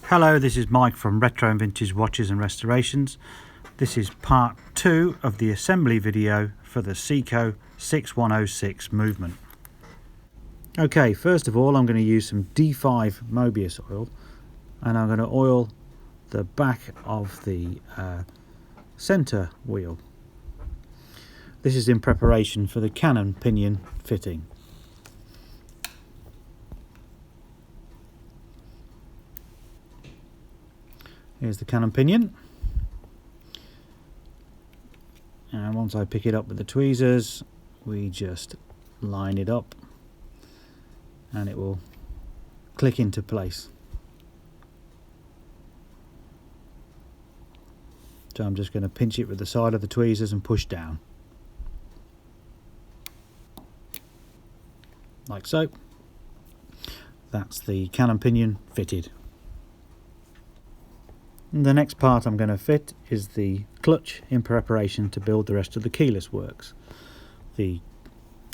Hello, this is Mike from Retro and Vintage Watches and Restorations. This is part 2 of the assembly video for the Seiko 6106 movement. Okay, first of all I'm going to use some D5 Mobius oil, and I'm going to oil the back of the center wheel. This is in preparation for the Canon pinion fitting. Here's the Canon pinion, and once I pick it up with the tweezers, we just line it up and it will click into place. So I'm just going to pinch it with the side of the tweezers and push down, like so. That's the Canon pinion fitted. The next part I'm going to fit is the clutch in preparation to build the rest of the keyless works. The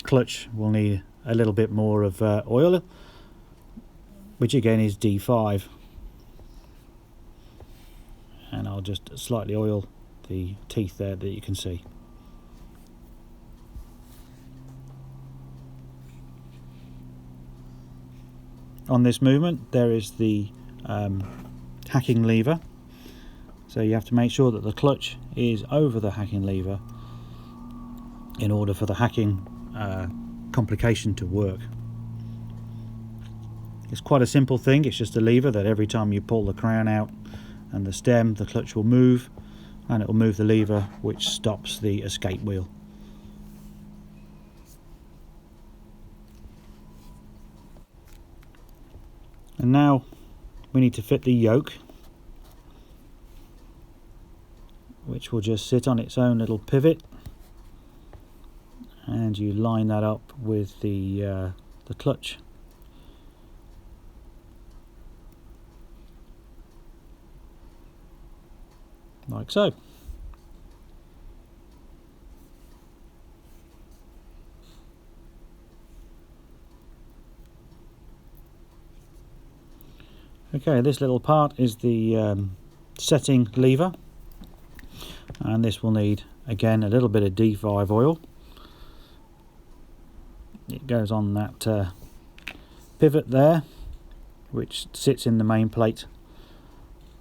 clutch will need a little bit more of oil, which again is D5, and I'll just slightly oil the teeth there that you can see. On this movement there is the hacking lever. So you have to make sure that the clutch is over the hacking lever in order for the hacking complication to work. It's quite a simple thing. It's just a lever that every time you pull the crown out and the stem, the clutch will move, and it will move the lever which stops the escape wheel. And now we need to fit the yoke, which will just sit on its own little pivot, and you line that up with the clutch. Like so. Okay, this little part is the setting lever, and this will need again a little bit of D5 oil. It goes on that pivot there, which sits in the main plate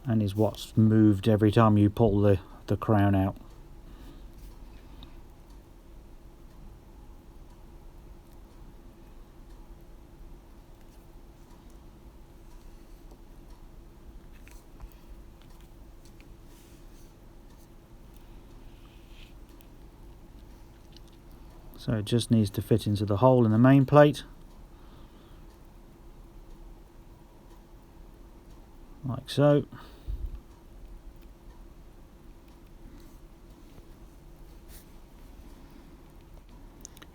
and is what's moved every time you pull the crown out. So it just needs to fit into the hole in the main plate, like so.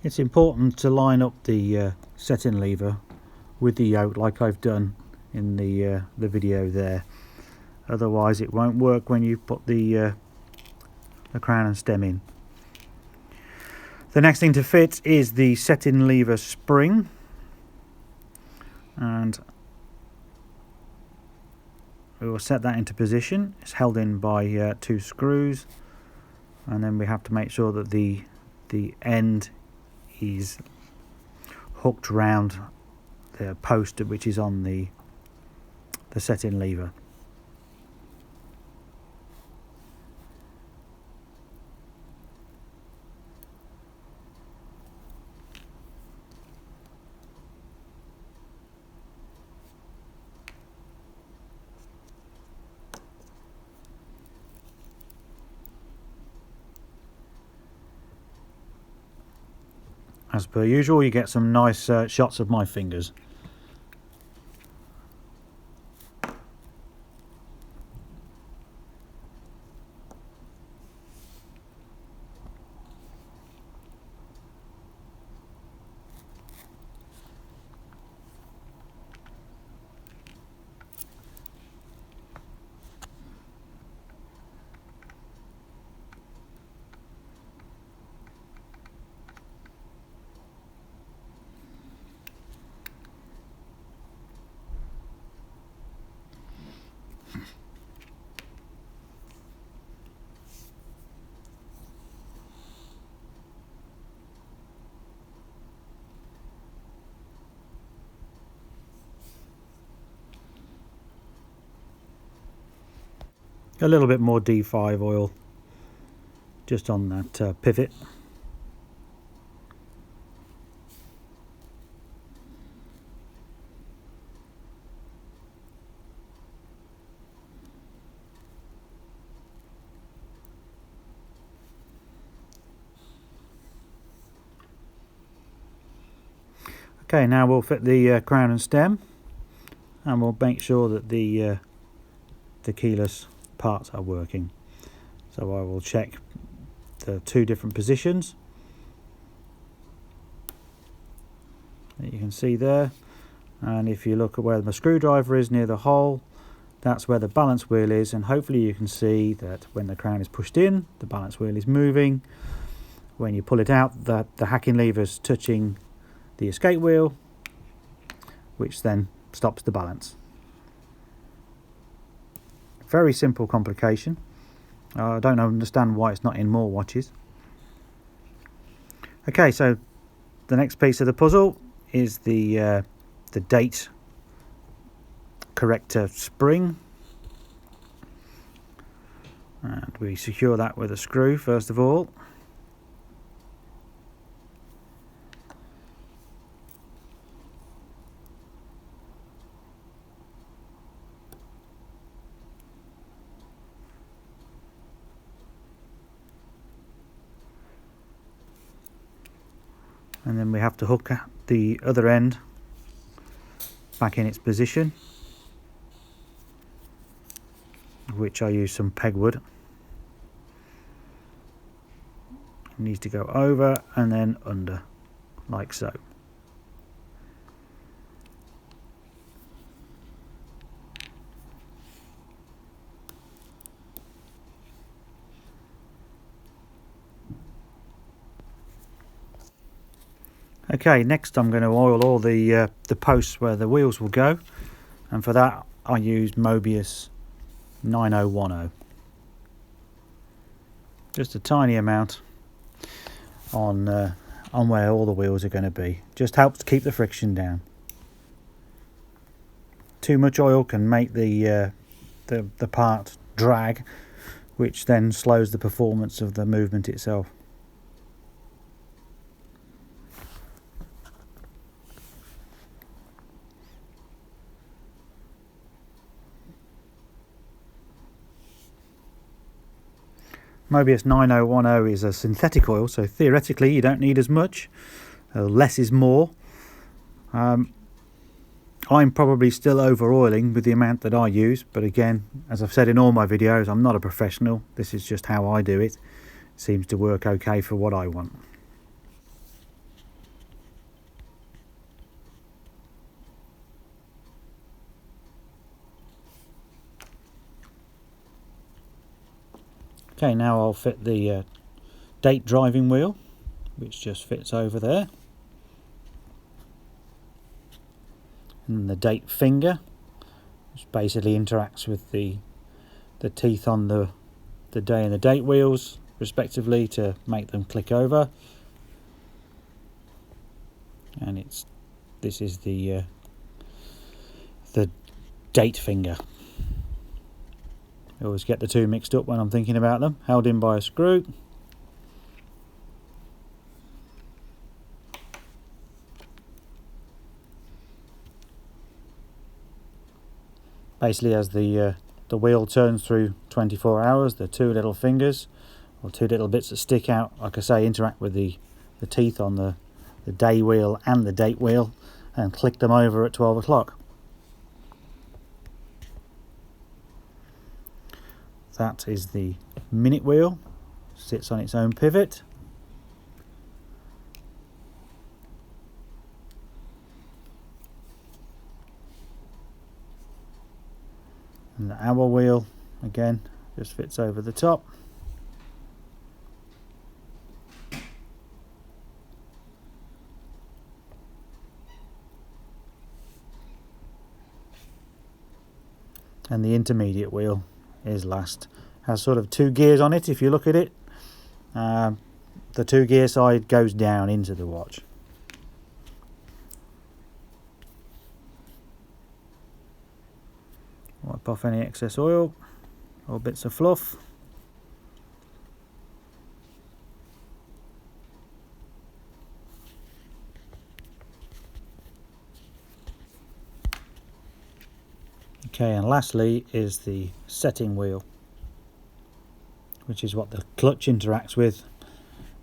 It's important to line up the set-in lever with the yoke like I've done in the video there. Otherwise it won't work when you put the crown and stem in. The next thing to fit is the set-in lever spring, and we will set that into position. It's held in by 2 screws, and then we have to make sure that the end is hooked round the post which is on the set-in lever. As per usual, you get some nice shots of my fingers. A little bit more D5 oil just on that pivot. Okay, now we'll fit the crown and stem, and we'll make sure that the keyless parts are working. So I will check the two different positions that you can see there, and if you look at where the screwdriver is near the hole, that's where the balance wheel is, and hopefully you can see that when the crown is pushed in, the balance wheel is moving. When you pull it out, the hacking lever is touching the escape wheel, which then stops the balance. Very simple complication. I don't understand why it's not in more watches. Okay, so the next piece of the puzzle is the date corrector spring, and we secure that with a screw first of all. And then we have to hook the other end back in its position, which I use some pegwood. It needs to go over and then under, like so. Okay, next I'm going to oil all the posts where the wheels will go, and for that I use Mobius 9010. Just a tiny amount on where all the wheels are going to be. Just helps keep the friction down. Too much oil can make the part drag, which then slows the performance of the movement itself. Mobius 9010 is a synthetic oil, so theoretically you don't need as much. Less is more. I'm probably still over oiling with the amount that I use, but again, as I've said in all my videos, I'm not a professional. This is just how I do it. It seems to work okay for what I want. Okay, now I'll fit the date driving wheel, which just fits over there, and the date finger, which basically interacts with the teeth on the day and the date wheels respectively to make them click over. And this is the date finger. I always get the two mixed up when I'm thinking about them. Held in by a screw. Basically, as the wheel turns through 24 hours, the two little fingers, or two little bits that stick out, like I say, interact with the teeth on the day wheel and the date wheel, and click them over at 12 o'clock. That is the minute wheel, sits on its own pivot. And the hour wheel, again, just fits over the top. And the intermediate wheel is last. Has sort of two gears on it if you look at it. The 2 gear side goes down into the watch. Wipe off any excess oil. or bits of fluff. Okay, and lastly is the setting wheel, which is what the clutch interacts with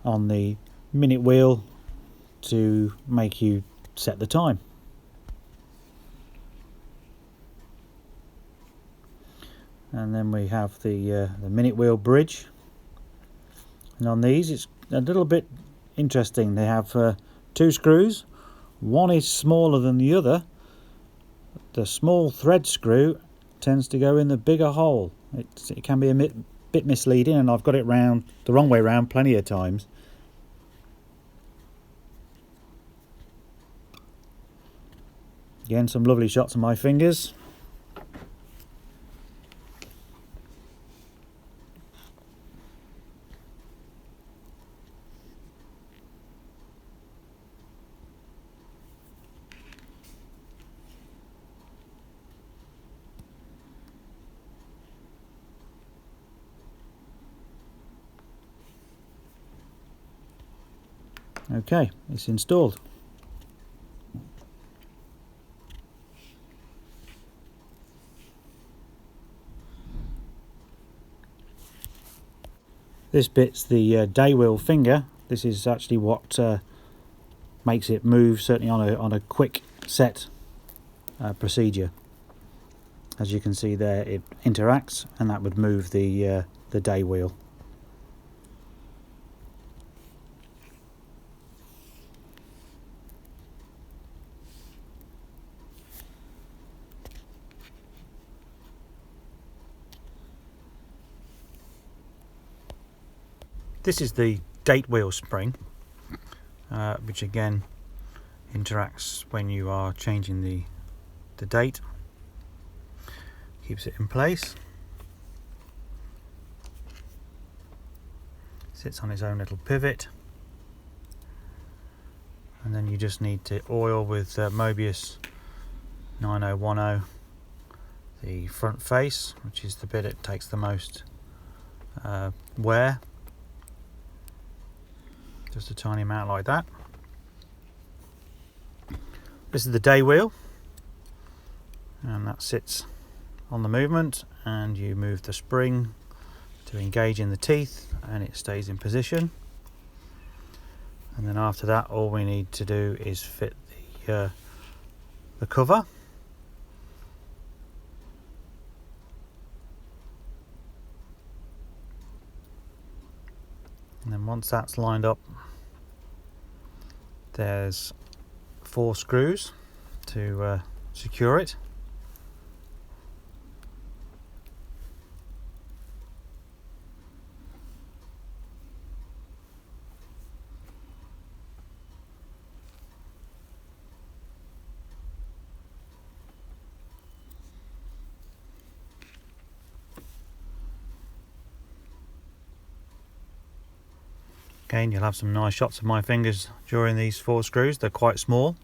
on the minute wheel to make you set the time. And then we have the minute wheel bridge, and on these it's a little bit interesting. They have 2 screws. One is smaller than the other. The small thread screw tends to go in the bigger hole. It can be a bit misleading, and I've got it round the wrong way round plenty of times. Again, some lovely shots of my fingers. Okay, it's installed. This bit's the day wheel finger. This is actually what makes it move, certainly on a quick set procedure. As you can see there, it interacts, and that would move the day wheel. This is the date wheel spring, which again interacts when you are changing the date. Keeps it in place. Sits on its own little pivot, and then you just need to oil with Mobius 9010 the front face, which is the bit it takes the most wear. Just a tiny amount like that. This is the day wheel, and that sits on the movement, and you move the spring to engage in the teeth, and it stays in position. And then after that, all we need to do is fit the cover. And then once that's lined up, there's 4 screws to secure it. Again, you'll have some nice shots of my fingers during these 4 screws. They're quite small.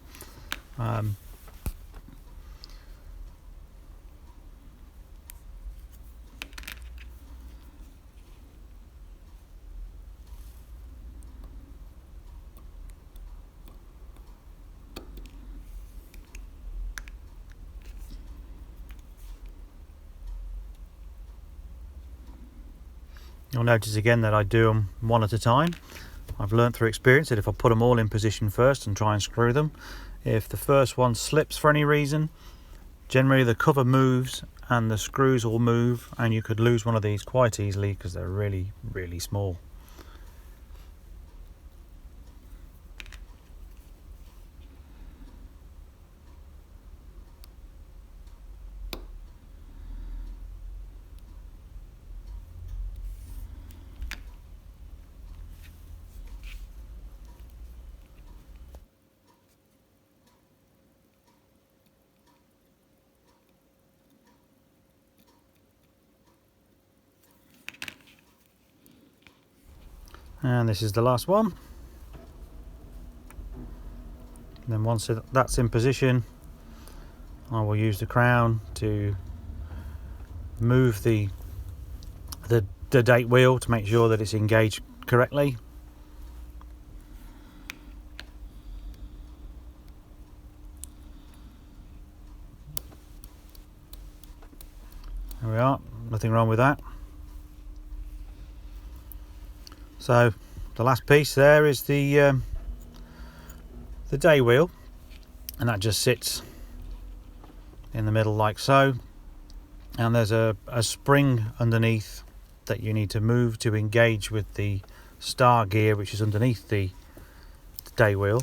You'll notice again that I do them one at a time. I've learned through experience that if I put them all in position first and try and screw them, if the first one slips for any reason, generally the cover moves and the screws will move, and you could lose one of these quite easily because they're really, really small. And this is the last one. And then once that's in position, I will use the crown to move the the date wheel to make sure that it's engaged correctly. There we are, nothing wrong with that. So the last piece there is the day wheel, and that just sits in the middle like so, and there's a spring underneath that you need to move to engage with the star gear, which is underneath the day wheel.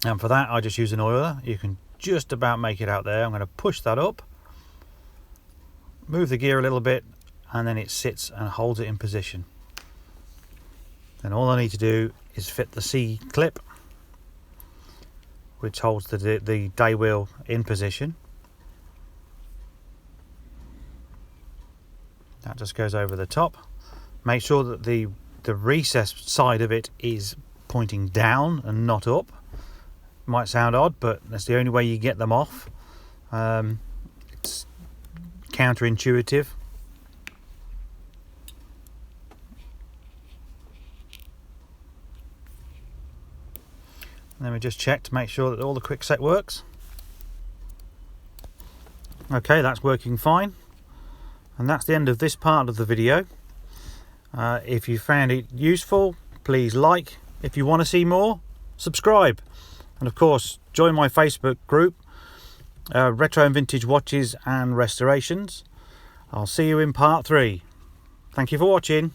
And for that I just use an oiler. You can just about make it out there. I'm going to push that up, move the gear a little bit, and then it sits and holds it in position. Then all I need to do is fit the C clip, which holds the day wheel in position. That just goes over the top. Make sure that the recessed side of it is pointing down and not up. Might sound odd, but that's the only way you get them off. It's counterintuitive. And then we just check to make sure that all the quick set works. Okay, that's working fine. And that's the end of this part of the video. If you found it useful, please like. If you want to see more, subscribe. And of course, join my Facebook group, Retro and Vintage Watches and Restorations. I'll see you in part 3. Thank you for watching.